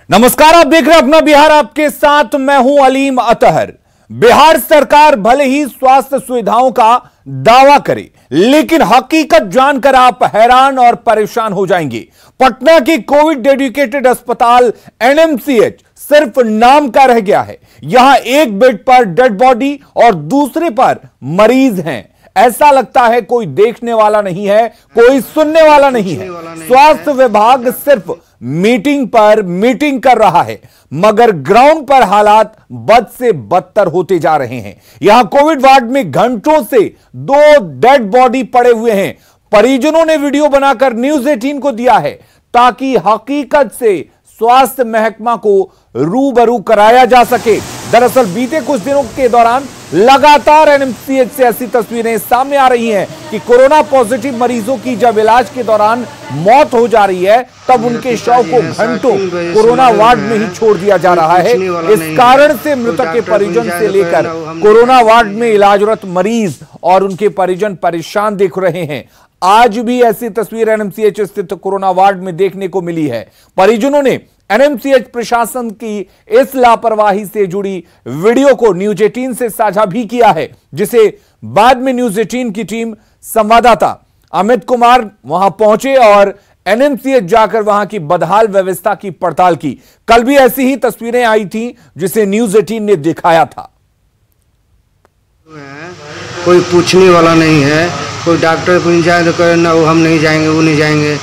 नमस्कार, आप देख रहे हैं अपना बिहार, आपके साथ मैं हूं अलीम अतहर। बिहार सरकार भले ही स्वास्थ्य सुविधाओं का दावा करे, लेकिन हकीकत जानकर आप हैरान और परेशान हो जाएंगे। पटना की कोविड डेडिकेटेड अस्पताल एनएमसीएच सिर्फ नाम का रह गया है। यहां एक बेड पर डेड बॉडी और दूसरे पर मरीज हैं। ऐसा लगता है कोई देखने वाला नहीं है, कोई सुनने वाला नहीं है। स्वास्थ्य विभाग सिर्फ मीटिंग पर मीटिंग कर रहा है, मगर ग्राउंड पर हालात बद से बदतर होते जा रहे हैं। यहां कोविड वार्ड में घंटों से 2 डेड बॉडी पड़े हुए हैं। परिजनों ने वीडियो बनाकर न्यूज़ 18 को दिया है ताकि हकीकत से स्वास्थ्य महकमा को रूबरू कराया जा सके। दरअसल बीते कुछ दिनों के दौरान लगातार एनएमसीएच से ऐसी तस्वीरें सामने आ रही हैं कि कोरोना पॉजिटिव मरीजों की जब इलाज के दौरान मौत हो जा रही है, तब उनके शव को घंटों कोरोना वार्ड में ही छोड़ दिया जा रहा है। इस कारण से मृतक के परिजन से लेकर कोरोना वार्ड में इलाजरत मरीज और उनके परिजन परेशान दिख रहे हैं। आज भी ऐसी तस्वीर एनएमसीएच स्थित कोरोना वार्ड में देखने को मिली है। परिजनों ने एनएमसीएच प्रशासन की इस लापरवाही से जुड़ी वीडियो को न्यूज़ 18 से साझा भी किया है, जिसे बाद में न्यूज़ 18 की टीम संवाददाता अमित कुमार वहां पहुंचे और एनएमसीएच जाकर वहां की बदहाल व्यवस्था की पड़ताल की। कल भी ऐसी ही तस्वीरें आई थी जिसे न्यूज़ 18 ने दिखाया था। कोई पूछने वाला नहीं है, कोई डॉक्टर को जाए तो करे ना, वो हम नहीं जाएंगे, वो नहीं जाएंगे।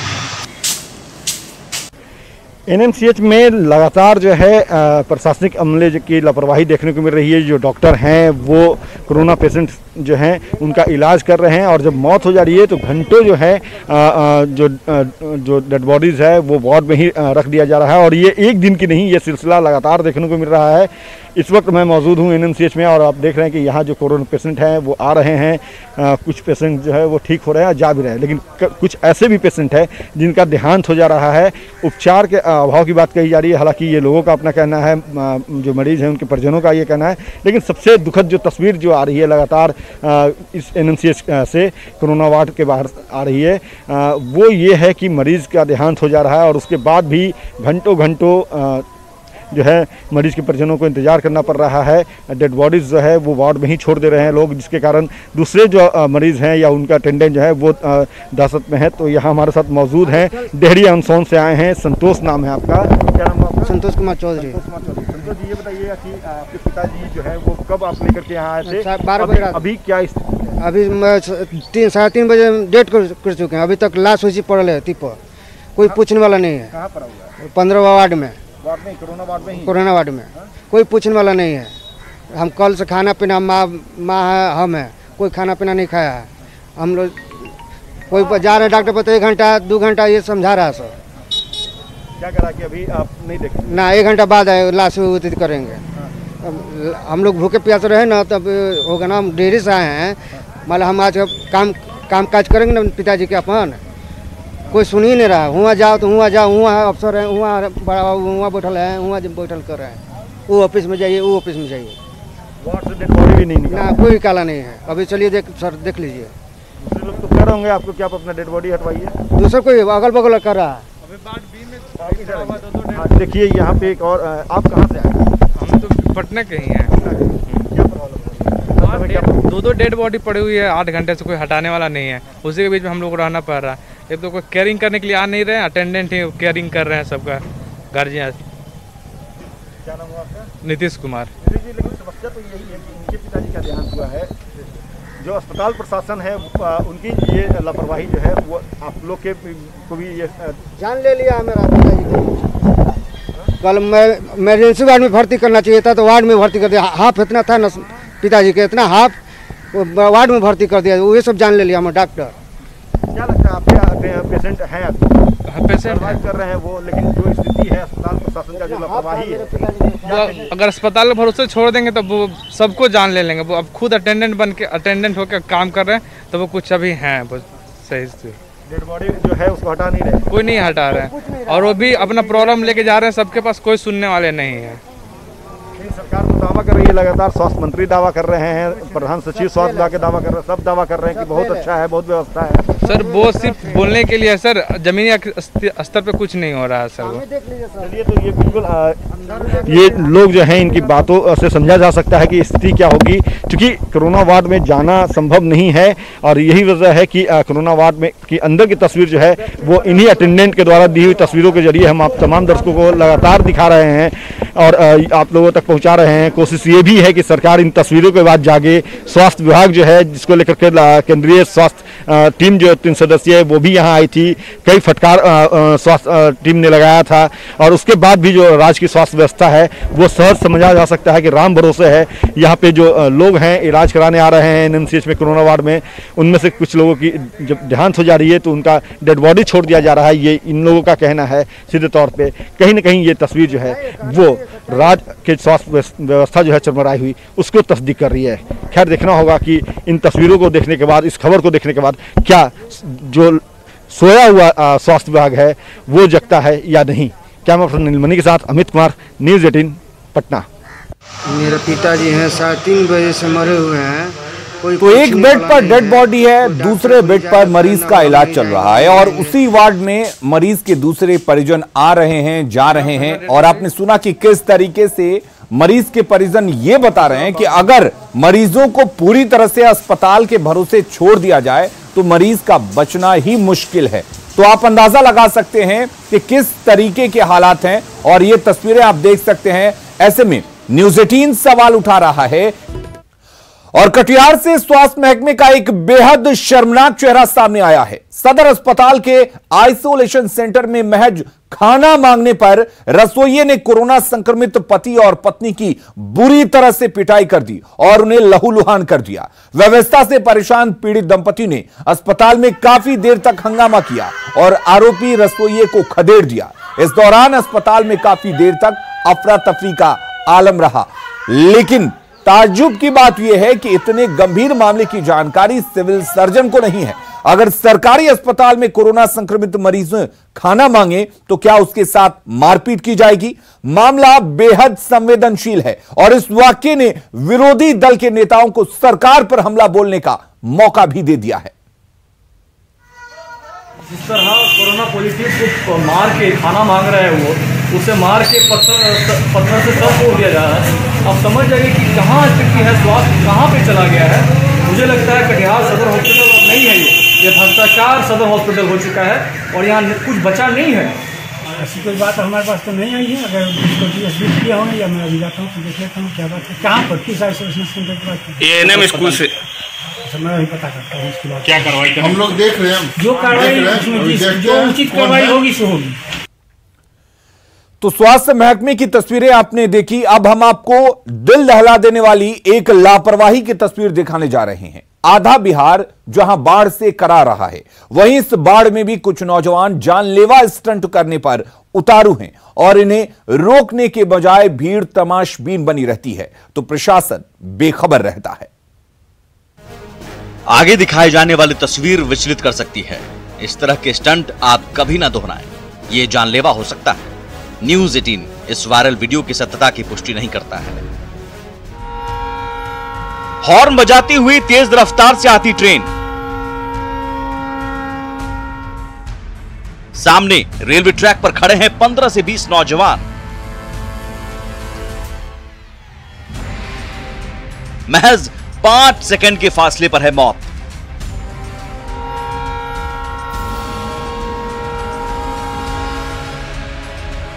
एनएमसीएच में लगातार जो है प्रशासनिक अमले की लापरवाही देखने को मिल रही है। जो डॉक्टर हैं वो कोरोना पेशेंट जो हैं उनका इलाज कर रहे हैं, और जब मौत हो जा रही है तो घंटों जो है जो डेड बॉडीज़ है वो वार्ड में ही रख दिया जा रहा है। और ये एक दिन की नहीं, ये सिलसिला लगातार देखने को मिल रहा है। इस वक्त मैं मौजूद हूँ एनएमसीएच में, और आप देख रहे हैं कि यहाँ जो कोरोना पेशेंट हैं वो आ रहे हैं। कुछ पेशेंट जो है वो ठीक हो रहे हैं, जा भी रहे हैं, लेकिन कुछ ऐसे भी पेशेंट हैं जिनका देहांत हो जा रहा है। उपचार के अभाव की बात कही जा रही है। हालांकि ये लोगों का अपना कहना है, जो मरीज हैं उनके परिजनों का ये कहना है। लेकिन सबसे दुखद जो तस्वीर जो आ रही है लगातार इस एनएमसीएच से कोरोना वार्ड के बाहर आ रही है, वो ये है कि मरीज़ का देहांत हो जा रहा है, और उसके बाद भी घंटों जो है मरीज़ के परिजनों को इंतज़ार करना पड़ रहा है। डेड बॉडीज़ जो है वो वार्ड में ही छोड़ दे रहे हैं लोग, जिसके कारण दूसरे जो मरीज़ हैं या उनका अटेंडेंट जो है वो दहशत में है। तो यहाँ हमारे साथ मौजूद हैं, डेहरी अनसोन से आए हैं। संतोष नाम है आपका, क्या नाम है आपका? संतोष कुमार चौधरी। संतोष जी, ये बताइएगा कि आपके पिताजी जो है वो कब आप लेकर के यहाँ आए थे? 12 बजे। अभी क्या स्थिति है? अभी 3-3:30 बजे डेट कर चुके हैं। अभी तक लाश उसी पड़ल है टिप, कोई पूछने वाला नहीं है। कहाँ पर हुआ है? 15वां वार्ड में, कोरोना वार्ड में ही? कोरोना वार्ड में कोई पूछने वाला नहीं है। हम कल से खाना पीना माँ है, हम है, कोई खाना पीना नहीं खाया है। हम लोग कोई जा रहे हैं डॉक्टर पर तो 1 घंटा 2 घंटा ये समझा रहा है सर। क्या करा कि अभी आप नहीं देखें ना, 1 घंटा बाद लाश वितरित करेंगे। हम लोग भूखे प्यासे रहे ना, तब होगा ना। हम डेयरी से आए हैं, मतलब हम आज काम काज करेंगे ना पिताजी के अपन। कोई सुन ही नहीं रहा। हुआ जाओ तो हुआ जाओ, हुआ अफसर है, हुआ बड़ा बाबू हुआ बैठल है, हुआ बैठल कर रहे हैं। वो ऑफिस में जाइए, वो ऑफिस में जाइए। वार्ड से डेड बॉडी भी नहीं निकाला ना, कोई काला नहीं है। अभी चलिए सर देख लीजिए। दूसरे लोग तो कह रहे होंगे आपको कि आप अपना डेड बॉडी हटवाइए। दूसरा कोई अगल बगल कर रहा है। देखिए यहाँ पे एक और, आप कहाँ से आए? हम तो पटना के ही हैं। क्या प्रॉब्लम? 2 डेड बॉडी पड़ी हुई है, 8 घंटे से कोई हटाने वाला नहीं है। उसी के बीच में हम लोग को रहना पड़ रहा है। एक तो कोई केयरिंग करने के लिए आ नहीं रहे, अटेंडेंट ही केयरिंग कर रहे हैं सबका, गार्जियन। क्या नाम हुआ आपका? नीतीश कुमार। लेकिन समस्या तो यही है कि उनके पिताजी का देहांत हुआ है। जो अस्पताल प्रशासन है उनकी ये लापरवाही जो है वो आप लोग के को भी ये जान ले लिया मेरा पिताजी को। कल मैं इमरजेंसी वार्ड में भर्ती करना चाहिए था, तो वार्ड में भर्ती कर दिया। हाफ इतना था ना पिताजी के, इतना हाफ वार्ड में भर्ती कर दिया। वो सब जान ले लिया हमारे डॉक्टर। क्या लगता है आपके पेशेंट हैं? पेशेंट कर रहे हैं वो, लेकिन जो स्थिति है अस्पताल प्रशासन का जो लापरवाही है, अगर अस्पताल के भरोसे छोड़ देंगे तो वो सबको जान ले लेंगे। वो अब खुद अटेंडेंट होकर काम कर रहे हैं, तो वो कुछ अभी हैं वो सही से। डेड बॉडी जो है उसको हटा नहीं रहे, कोई नहीं हटा रहे हैं, और वो भी अपना प्रॉब्लम लेके जा रहे हैं। सबके पास कोई सुनने वाले नहीं है। सरकार तो दावा कर रही है, लगातार स्वास्थ्य मंत्री दावा कर रहे हैं, प्रधान सचिव स्वास्थ्य विभाग के दावा कर रहे हैं, सब दावा कर रहे हैं कि बहुत अच्छा है, बहुत व्यवस्था है। सर वो सिर्फ बोलने के लिए है सर, जमीनी स्तर पे कुछ नहीं हो रहा है सर। वो चलिए, तो ये बिल्कुल ये लोग जो हैं, इनकी बातों से समझा जा सकता है कि स्थिति क्या होगी, क्योंकि कोरोना वार्ड में जाना संभव नहीं है। और यही वजह है कि कोरोना वार्ड में की अंदर की तस्वीर जो है वो इन्हीं अटेंडेंट के द्वारा दी हुई तस्वीरों के जरिए हम आप तमाम दर्शकों को लगातार दिखा रहे हैं और आप लोगों तक पहुंचा रहे हैं। कोशिश ये भी है कि सरकार इन तस्वीरों के बाद जागे। स्वास्थ्य विभाग जो है, जिसको लेकर के केंद्रीय स्वास्थ्य टीम जो 3 सदस्यीय है वो भी यहाँ आई थी, कई फटकार स्वास्थ्य टीम ने लगाया था। और उसके बाद भी जो राज्य की स्वास्थ्य व्यवस्था है वो सहज समझा जा सकता है कि राम भरोसे है। यहाँ पे जो लोग हैं इलाज कराने आ रहे हैं एनएमसीएच में, कोरोना वार्ड में, उनमें से कुछ लोगों की जब देहांत हो जा रही है तो उनका डेड बॉडी छोड़ दिया जा रहा है, ये इन लोगों का कहना है। सीधे तौर पे कहीं ना कहीं ये तस्वीर जो है वो राज्य के स्वास्थ्य व्यवस्था जो है चरमराई हुई उसको तस्दीक कर रही है। खैर, देखना होगा कि इन तस्वीरों को देखने के बाद, इस खबर को देखने के बाद क्या जो सोया हुआ स्वास्थ्य विभाग है वो जगता है या नहीं। कैमरा पर्सन नीलमणि के साथ अमित कुमार, न्यूज़ 18 पटना। मेरे पिताजी हैं 3:30 बजे से मरे हुए हैं। तो एक बेड पर डेड बॉडी है, दूसरे बेड पर मरीज का इलाज चल रहा है और उसी वार्ड में मरीज के दूसरे परिजन आ रहे हैं, जा रहे हैं। और आपने सुना कि किस तरीके से मरीज के परिजन ये बता रहे हैं कि अगर मरीजों को पूरी तरह से अस्पताल के भरोसे छोड़ दिया जाए तो मरीज का बचना ही मुश्किल है। तो आप अंदाजा लगा सकते हैं कि किस तरीके के हालात हैं और ये तस्वीरें आप देख सकते हैं। ऐसे में न्यूज़ 18 सवाल उठा रहा है और कटिहार से स्वास्थ्य महकमे का एक बेहद शर्मनाक चेहरा सामने आया है। सदर अस्पताल के आइसोलेशन सेंटर में महज खाना मांगने पर रसोइये ने कोरोना संक्रमित पति और पत्नी की बुरी तरह से पिटाई कर दी और उन्हें लहूलुहान कर दिया। व्यवस्था से परेशान पीड़ित दंपति ने अस्पताल में काफी देर तक हंगामा किया और आरोपी रसोइये को खदेड़ दिया। इस दौरान अस्पताल में काफी देर तक अफरा तफरी का आलम रहा। लेकिन ताज्जुब की बात यह है कि इतने गंभीर मामले की जानकारी सिविल सर्जन को नहीं है। अगर सरकारी अस्पताल में कोरोना संक्रमित मरीज खाना मांगे तो क्या उसके साथ मारपीट की जाएगी? मामला बेहद संवेदनशील है और इस वाक्य ने विरोधी दल के नेताओं को सरकार पर हमला बोलने का मौका भी दे दिया है। जिस तरह कोरोना पॉजिटिव को मार के खाना मांग रहा है वो, उसे मार के पत्थर से सर फोड़ दिया जा रहा है। अब समझ जाइए कि कहाँ स्थिति है, स्वास्थ्य कहाँ पे चला गया है। मुझे लगता है कटिहार सदर हॉस्पिटल अब नहीं है, ये भ्रष्टाचार सदर हॉस्पिटल हो चुका है और यहाँ कुछ बचा नहीं है। ऐसी कोई बात हमारे पास तो नहीं आई है। अगर इसको DSB किया होंगे या मैं अभी जाता हूँ तो देख लेता हूँ क्या बात है, कहाँ पर किस आइसोलेशन सेंटर की बात है। ANM स्कूल से मैं अभी पता करता हूँ इसके बाद क्या कार्रवाई हम लोग देख रहे हैं। जो कार्रवाई जो उचित कार्रवाई होगी सो होगी। तो स्वास्थ्य महकमे की तस्वीरें आपने देखी। अब हम आपको दिल दहला देने वाली एक लापरवाही की तस्वीर दिखाने जा रहे हैं। आधा बिहार जहां बाढ़ से करा रहा है, वहीं इस बाढ़ में भी कुछ नौजवान जानलेवा स्टंट करने पर उतारू हैं और इन्हें रोकने के बजाय भीड़ तमाशबीन बनी रहती है तो प्रशासन बेखबर रहता है। आगे दिखाई जाने वाली तस्वीर विचलित कर सकती है। इस तरह के स्टंट आप कभी ना दोहराएं, ये जानलेवा हो सकता है। न्यूज़ 18 इस वायरल वीडियो की सत्यता की पुष्टि नहीं करता है। हॉर्न बजाती हुई तेज रफ्तार से आती ट्रेन, सामने रेलवे ट्रैक पर खड़े हैं 15 से 20 नौजवान। महज 5 सेकंड के फासले पर है मौत।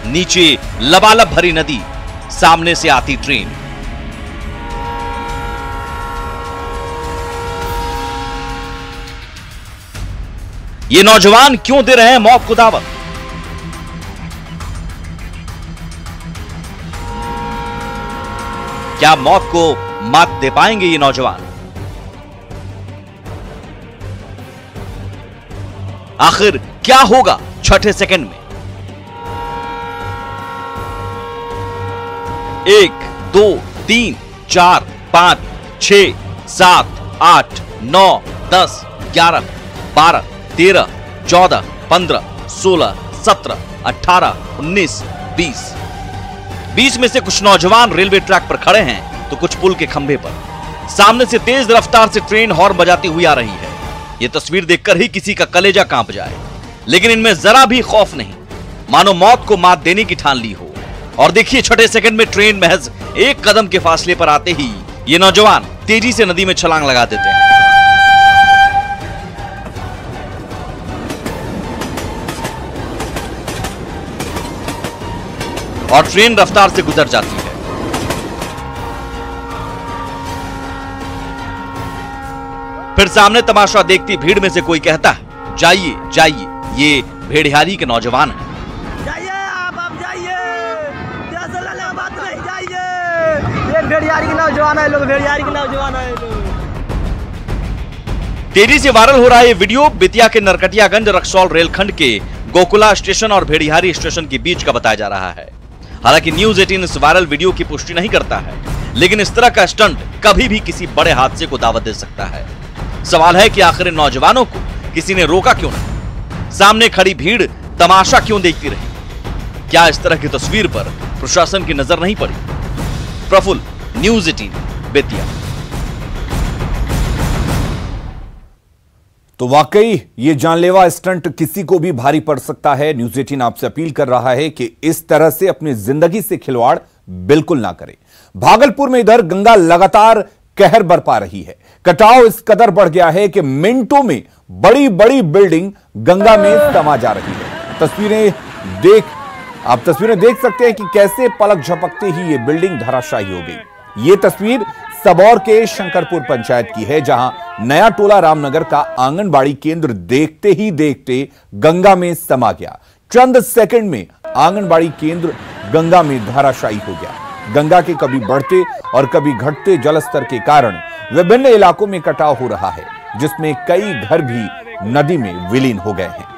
नीचे लबालब भरी नदी, सामने से आती ट्रेन। ये नौजवान क्यों दे रहे हैं मौत को दावत? क्या मौत को मात दे पाएंगे ये नौजवान? आखिर क्या होगा छठे सेकंड में? 1, 2, 3, 4, 5, 6, 7, 8, 9, 10, 11, 12, 13, 14, 15, 16, 17, 18, 19, 20। 20 में से कुछ नौजवान रेलवे ट्रैक पर खड़े हैं तो कुछ पुल के खंभे पर। सामने से तेज रफ्तार से ट्रेन हॉर्न बजाती हुई आ रही है। ये तस्वीर देखकर ही किसी का कलेजा कांप जाए, लेकिन इनमें जरा भी खौफ नहीं, मानो मौत को मात देने की ठान ली हो। और देखिए, छठे सेकंड में ट्रेन महज एक कदम के फासले पर आते ही ये नौजवान तेजी से नदी में छलांग लगा देते हैं। और ट्रेन रफ्तार से गुजर जाती है। फिर सामने तमाशा देखती भीड़ में से कोई कहता है, जाइए जाइए, ये भेड़िहारी के नौजवान हैं। जाइए आप जाइए, बात नहीं, जाइए, ये भेड़िहारी के नौजवान है लोग, भेड़िहारी के नौजवान है लोग। तेजी से वायरल हो रहा है ये वीडियो बेतिया के नरकटियागंज रक्सौल रेलखंड के गोकुला स्टेशन और भेड़िहारी स्टेशन के बीच का बताया जा रहा है। हालांकि न्यूज 18 इस वायरल वीडियो की पुष्टि नहीं करता है, लेकिन इस तरह का स्टंट कभी भी किसी बड़े हादसे को दावत दे सकता है। सवाल है कि आखिर इन नौजवानों को किसी ने रोका क्यों नहीं? सामने खड़ी भीड़ तमाशा क्यों देखती रही? क्या इस तरह की तस्वीर पर प्रशासन की नजर नहीं पड़ी? प्रफुल्ल, न्यूज 18 बेतिया। तो वाकई ये जानलेवा स्टंट किसी को भी भारी पड़ सकता है। न्यूज 18 आपसे अपील कर रहा है कि इस तरह से अपनी जिंदगी से खिलवाड़ बिल्कुल ना करें। भागलपुर में इधर गंगा लगातार कहर बरपा रही है। कटाव इस कदर बढ़ गया है कि मिनटों में बड़ी बड़ी बिल्डिंग गंगा में समा जा रही है। आप तस्वीरें देख सकते हैं कि कैसे पलक झपकते ही ये बिल्डिंग धराशायी हो गई। ये तस्वीर सबौर के शंकरपुर पंचायत की है, जहां नया टोला रामनगर का आंगनबाड़ी केंद्र देखते ही देखते गंगा में समा गया। चंद सेकंड में आंगनबाड़ी केंद्र गंगा में धराशायी हो गया। गंगा के कभी बढ़ते और कभी घटते जलस्तर के कारण विभिन्न इलाकों में कटाव हो रहा है, जिसमें कई घर भी नदी में विलीन हो गए हैं।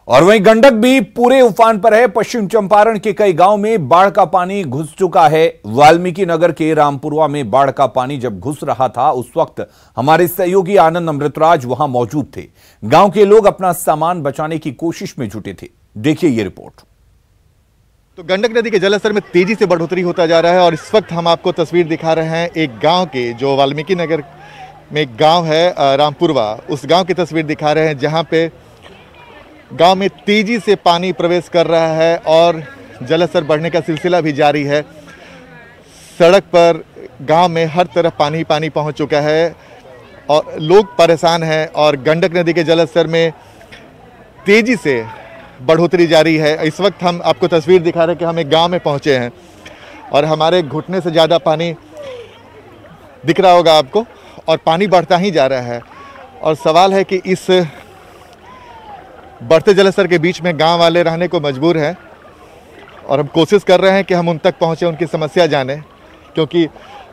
और वहीं गंडक भी पूरे उफान पर है। पश्चिम चंपारण के कई गांव में बाढ़ का पानी घुस चुका है। वाल्मीकि नगर के रामपुरवा में बाढ़ का पानी जब घुस रहा था, उस वक्त हमारे सहयोगी आनंद अमृतराज वहां मौजूद थे। गांव के लोग अपना सामान बचाने की कोशिश में जुटे थे। देखिए ये रिपोर्ट। तो गंडक नदी के जलस्तर में तेजी से बढ़ोतरी होता जा रहा है और इस वक्त हम आपको तस्वीर दिखा रहे हैं एक गाँव के, जो वाल्मीकि नगर में एक गाँव है रामपुरवा, उस गाँव की तस्वीर दिखा रहे हैं जहाँ पे गांव में तेजी से पानी प्रवेश कर रहा है और जलस्तर बढ़ने का सिलसिला भी जारी है। सड़क पर गांव में हर तरफ पानी पानी पहुंच चुका है और लोग परेशान हैं और गंडक नदी के जलस्तर में तेजी से बढ़ोतरी जारी है। इस वक्त हम आपको तस्वीर दिखा रहे हैं कि हम एक गांव में पहुंचे हैं और हमारे घुटने से ज़्यादा पानी दिख रहा होगा आपको और पानी बढ़ता ही जा रहा है। और सवाल है कि इस बढ़ते जलस्तर के बीच में गांव वाले रहने को मजबूर हैं और हम कोशिश कर रहे हैं कि हम उन तक पहुंचे, उनकी समस्या जानें, क्योंकि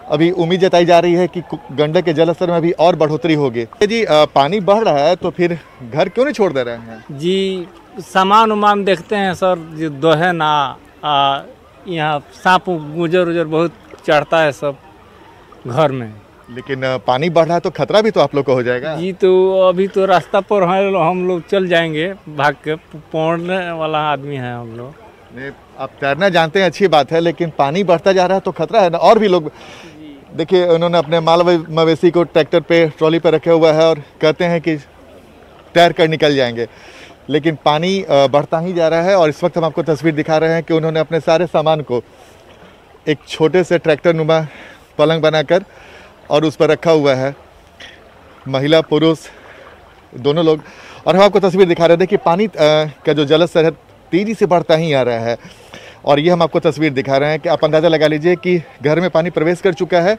अभी उम्मीद जताई जा रही है कि गंडक के जलस्तर में अभी और बढ़ोतरी होगी। जी पानी बढ़ रहा है तो फिर घर क्यों नहीं छोड़ दे रहे हैं? जी सामान उमान देखते हैं सर, जो दोहे ना यहाँ सांप गुजर उजर बहुत चढ़ता है सब घर में। लेकिन पानी बढ़ रहा है तो खतरा भी तो आप लोग को हो जाएगा। जी तो अभी तो रास्ता पर है, हम लोग चल जाएंगे भाग के, पौड़ने वाला आदमी है हम लोग। आप तैरना जानते हैं, अच्छी बात है, लेकिन पानी बढ़ता जा रहा है तो खतरा है ना। और भी लोग देखिए, उन्होंने अपने माल मवेशी को ट्रैक्टर पे ट्रॉली पे रखे हुआ है और कहते हैं कि तैर कर निकल जाएंगे, लेकिन पानी बढ़ता ही जा रहा है। और इस वक्त हम आपको तस्वीर दिखा रहे हैं कि उन्होंने अपने सारे सामान को एक छोटे से ट्रैक्टर नुमा पलंग बनाकर और उस पर रखा हुआ है, महिला पुरुष दोनों लोग। और हम आपको तस्वीर दिखा रहे थे कि पानी का जो जलस्तर है तेज़ी से बढ़ता ही आ रहा है। और ये हम आपको तस्वीर दिखा रहे हैं कि आप अंदाज़ा लगा लीजिए कि घर में पानी प्रवेश कर चुका है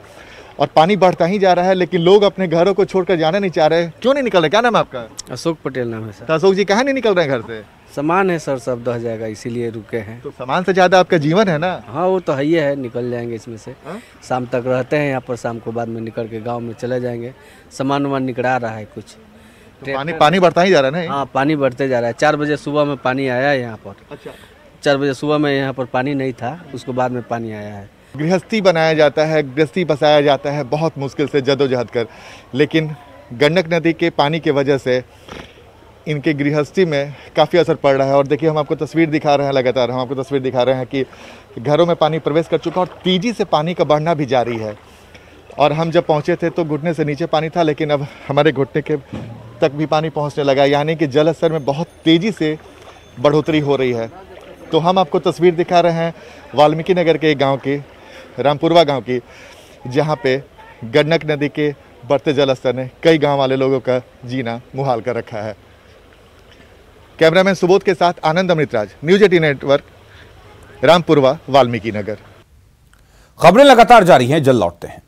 और पानी बढ़ता ही जा रहा है, लेकिन लोग अपने घरों को छोड़कर जाना नहीं चाह रहे। क्यों नहीं निकल रहे? क्या नाम है आपका? अशोक पटेल नाम है सर। तो अशोक जी कहाँ नहीं निकल रहे हैं घर से? सामान है सर, सब दह जाएगा इसीलिए रुके हैं। तो सामान से ज़्यादा आपका जीवन है ना। हाँ वो तो है ही है, निकल जाएंगे इसमें से। शाम तक रहते हैं यहाँ पर, शाम को बाद में निकल के गांव में चले जाएंगे। सामान वामान निकला रहा है कुछ। तो पानी बढ़ता ही जा रहा है ना? हाँ पानी बढ़ते जा रहा है। 4 बजे सुबह में पानी आया है यहाँ पर। अच्छा। 4 बजे सुबह में यहाँ पर पानी नहीं था, उसके बाद में पानी आया है। गृहस्थी बनाया जाता है, गृहस्थी बसाया जाता है बहुत मुश्किल से जदोजहद कर, लेकिन गंडक नदी के पानी की वजह से इनके गृहस्थी में काफ़ी असर पड़ रहा है। और देखिए, हम आपको तस्वीर दिखा रहे हैं, लगातार हम आपको तस्वीर दिखा रहे हैं कि घरों में पानी प्रवेश कर चुका और तेज़ी से पानी का बढ़ना भी जारी है। और हम जब पहुंचे थे तो घुटने से नीचे पानी था, लेकिन अब हमारे घुटने के तक भी पानी पहुंचने लगा, यानी कि जल स्तर में बहुत तेज़ी से बढ़ोतरी हो रही है। तो हम आपको तस्वीर दिखा रहे हैं वाल्मीकि नगर के गांव की, रामपुरवा गांव की, जहां पे गंडक नदी के बढ़ते जल स्तर ने कई गांव वाले लोगों का जीना मुहाल कर रखा है। कैमरामैन सुबोध के साथ आनंद अमृतराज, न्यूज़ 18 नेटवर्क, रामपुरवा, वाल्मीकि नगर। खबरें लगातार जारी हैं, जल्द लौटते हैं।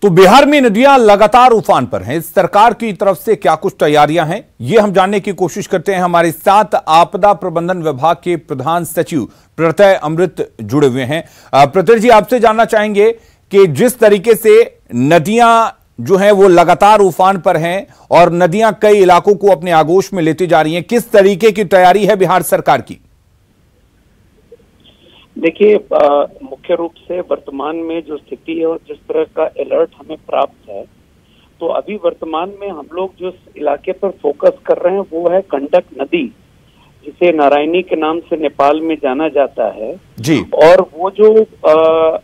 तो बिहार में नदियां लगातार उफान पर हैं। सरकार की तरफ से क्या कुछ तैयारियां हैं, ये हम जानने की कोशिश करते हैं। हमारे साथ आपदा प्रबंधन विभाग के प्रधान सचिव प्रत्यय अमृत जुड़े हुए हैं। प्रत्यय जी, आपसे जानना चाहेंगे कि जिस तरीके से नदियां जो हैं वो लगातार उफान पर हैं और नदियां कई इलाकों को अपने आगोश में लेती जा रही हैं, किस तरीके की तैयारी है बिहार सरकार की? देखिए, मुख्य रूप से वर्तमान में जो स्थिति है और जिस तरह का अलर्ट हमें प्राप्त है, तो अभी वर्तमान में हम लोग जिस इलाके पर फोकस कर रहे हैं वो है गंडक नदी, जिसे नारायणी के नाम से नेपाल में जाना जाता है जी। और वो जो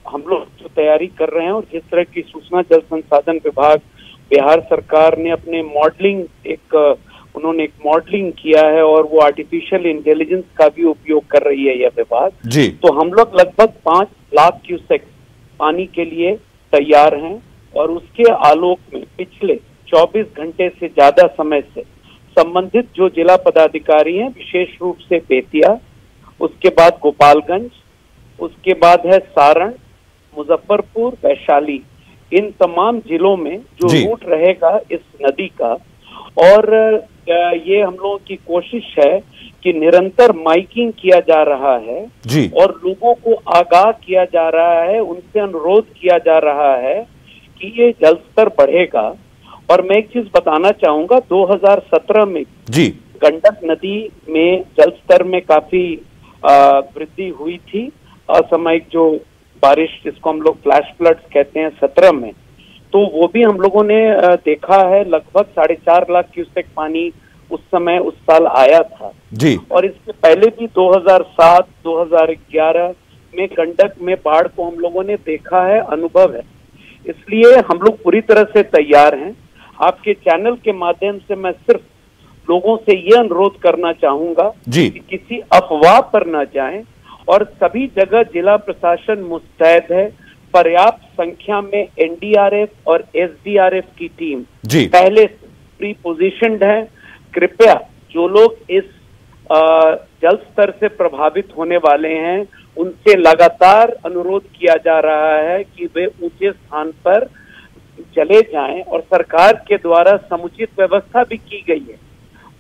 हम लोग जो तैयारी कर रहे हैं और जिस तरह की सूचना जल संसाधन विभाग, बिहार सरकार ने अपने मॉडलिंग उन्होंने एक मॉडलिंग किया है और वो आर्टिफिशियल इंटेलिजेंस का भी उपयोग कर रही है यह विभाग जी। तो हम लोग लगभग 5 लाख क्यूसेक पानी के लिए तैयार हैं और उसके आलोक में पिछले 24 घंटे से ज्यादा समय से संबंधित जो जिला पदाधिकारी हैं, विशेष रूप से बेतिया, उसके बाद गोपालगंज, उसके बाद है सारण, मुजफ्फरपुर, वैशाली, इन तमाम जिलों में जो रूट रहेगा इस नदी का, और ये हम लोगों की कोशिश है कि निरंतर माइकिंग किया जा रहा है जी। और लोगों को आगाह किया जा रहा है, उनसे अनुरोध किया जा रहा है कि ये जलस्तर बढ़ेगा। और मैं एक चीज बताना चाहूंगा, 2017 में जी गंडक नदी में जलस्तर में काफी वृद्धि हुई थी। असामयिक जो बारिश, जिसको हम लोग फ्लैश फ्लड्स कहते हैं, 17 में, तो वो भी हम लोगों ने देखा है, लगभग 4.5 लाख क्यूसेक पानी उस समय उस साल आया था जी। और इसके पहले भी 2007, 2011 में गंडक में बाढ़ को हम लोगों ने देखा है, अनुभव है। इसलिए हम लोग पूरी तरह से तैयार हैं। आपके चैनल के माध्यम से मैं सिर्फ लोगों से ये अनुरोध करना चाहूंगा जी कि किसी अफवाह पर न जाएं और सभी जगह जिला प्रशासन मुस्तैद है। पर्याप्त संख्या में एनडीआरएफ और एसडीआरएफ की टीम जी पहले से प्री पोजिशन्ड है। कृपया जो लोग इस जल स्तर से प्रभावित होने वाले हैं, उनसे लगातार अनुरोध किया जा रहा है कि वे ऊंचे स्थान पर चले जाएं और सरकार के द्वारा समुचित व्यवस्था भी की गई है,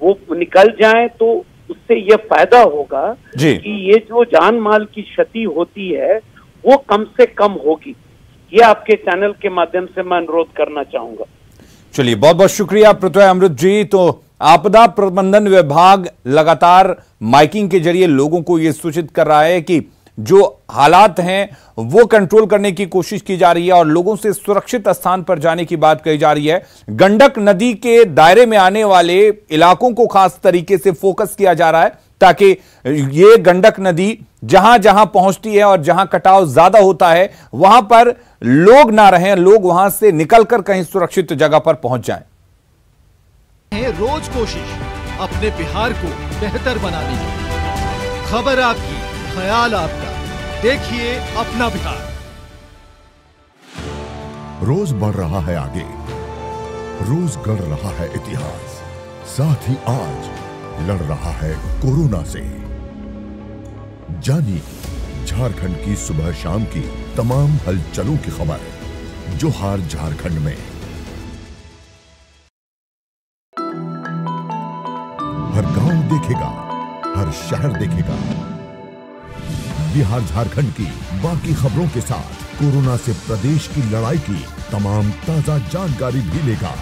वो निकल जाएं तो उससे यह फायदा होगा कि ये जो जान माल की क्षति होती है वो कम से कम होगी। ये आपके चैनल के माध्यम से मैं अनुरोध करना चाहूंगा। चलिए, बहुत बहुत शुक्रिया प्रत्यय अमृत जी। तो आपदा प्रबंधन विभाग लगातार माइकिंग के जरिए लोगों को यह सूचित कर रहा है कि जो हालात हैं वो कंट्रोल करने की कोशिश की जा रही है और लोगों से सुरक्षित स्थान पर जाने की बात कही जा रही है। गंडक नदी के दायरे में आने वाले इलाकों को खास तरीके से फोकस किया जा रहा है ताकि ये गंडक नदी जहां जहां पहुंचती है और जहां कटाव ज्यादा होता है वहां पर लोग ना रहें, लोग वहां से निकलकर कहीं सुरक्षित जगह पर पहुंच जाएं। रोज कोशिश अपने बिहार को बेहतर बनाने की। खबर आपकी, ख्याल आपका, देखिए अपना बिहार। रोज बढ़ रहा है आगे, रोज गढ़ रहा है इतिहास, साथ ही आज लड़ रहा है कोरोना से। जानिए झारखंड की सुबह शाम की तमाम हलचलों की खबर जोहार झारखंड में। हर गांव देखेगा, हर शहर देखेगा। बिहार झारखंड की बाकी खबरों के साथ कोरोना से प्रदेश की लड़ाई की तमाम ताजा जानकारी भी लेगा।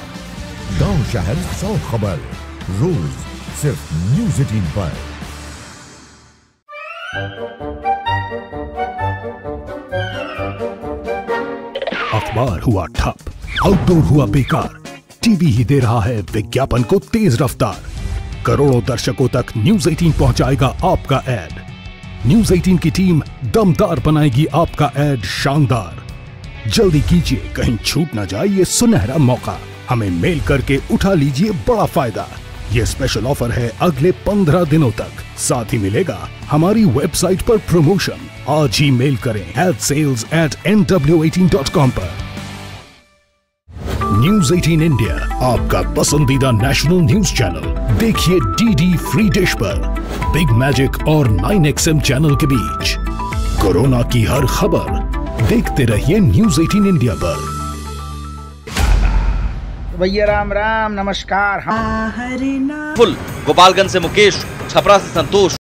गांव शहर 100 खबर रोज सिर्फ न्यूज़ 18 पर। अखबार हुआ ठप, आउटडोर हुआ बेकार, टीवी ही दे रहा है विज्ञापन को तेज रफ्तार। करोड़ों दर्शकों तक न्यूज 18 पहुंचाएगा आपका ऐड। न्यूज 18 की टीम दमदार बनाएगी आपका ऐड शानदार। जल्दी कीजिए, कहीं छूट ना जाए ये सुनहरा मौका। हमें मेल करके उठा लीजिए बड़ा फायदा। ये स्पेशल ऑफर है अगले 15 दिनों तक। साथ ही मिलेगा हमारी वेबसाइट पर प्रमोशन। आज ही मेल करें adsales@nw18.com पर। न्यूज 18 इंडिया, आपका पसंदीदा नेशनल न्यूज चैनल। देखिए डीडी फ्री डिश पर बिग मैजिक और 9XM चैनल के बीच। कोरोना की हर खबर देखते रहिए न्यूज 18 इंडिया पर। भैया राम राम, नमस्कार। फुल गोपालगंज से मुकेश, छपरा से संतोष।